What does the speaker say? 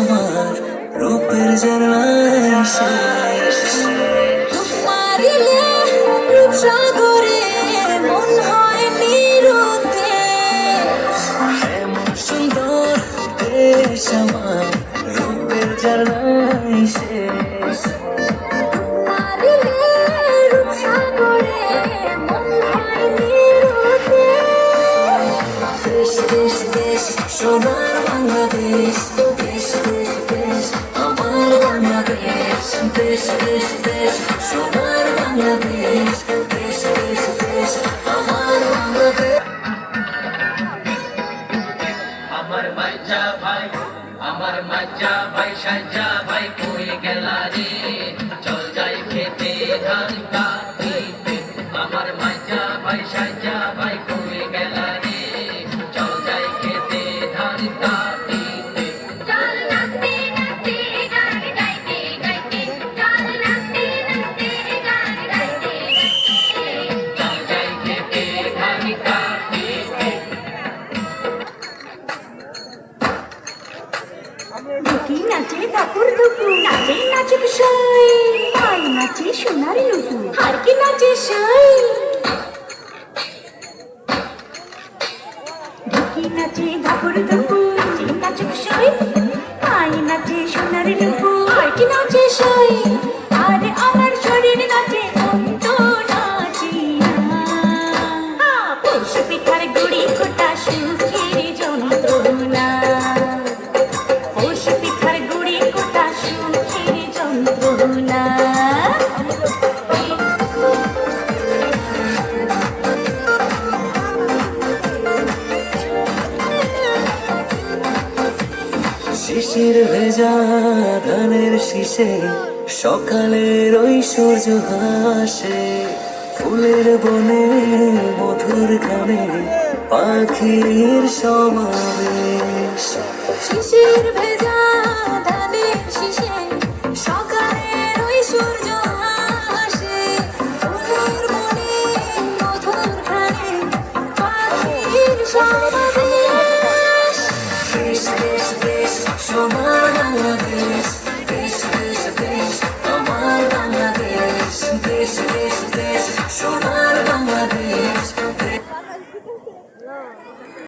আমার রূপের জানাই শেষ। মারিলে রূপসাগরে মন হয় নিরুতে, এমন সুন্দর দেশ আমার রূপের জানাই শেষ। মারিলে রূপসাগরে মন হয় নিরুতে। দেশ দেশ দেশ সোনার বাংলাদেশ, দেশ দেশ দেশ আমার বাংলাদেশ। দেশ দেশ দেশ সোনার বাংলাদেশ, দেশ দেশ দেশ আমার বাংলাদেশ। আমার মাইজা ভাই, আমার মাইজা ভাই সাজা ভাই কই গেলা রে, চল যাই খেতে ধান কাটিতে। আমার মাইজা ভাই সাজা ভাই কই গেলা রে, চল যাই খেতে ধান কাটিতে। চল নাচতে নাচতে গান গাইতে গাইতে, চল নাচতে নাচতে গান গাইতে গাইতে। চল যাই খেতে ধান কাটিতে। ঢুকি নাচে দাপুর দুপুর, নাচে নাচুক সাই, মাই নাচে সোনার নুপুর, আর কি নাচে সাই। ঢুকি নাচে দাপুর দুপুর, নাচে নাচুক সাই, মাই নাচে সোনার নুপুর, আর কি নাচে সাই। আর আমার শরীর নাচে অন্ত নাচি না, পৌষ পিঠার গুড়ি কোটা সুখের যন্ত্রণা, পৌষ পিঠার গুড়ি কোটা সুখের যন্ত্রণা। শিশির ভেজা ধানের শীষে সকালের ওই সূর্য হাসে। ফুলের বনে মধুর গানে পাখির সমাবেশ। শিশির ভেজা ধানের শীষে সকালের ওই সূর্য হাসে। ফুলের বনে মধুর গানে পাখির সমাবেশ। দেশ দেশ দেশ সোনার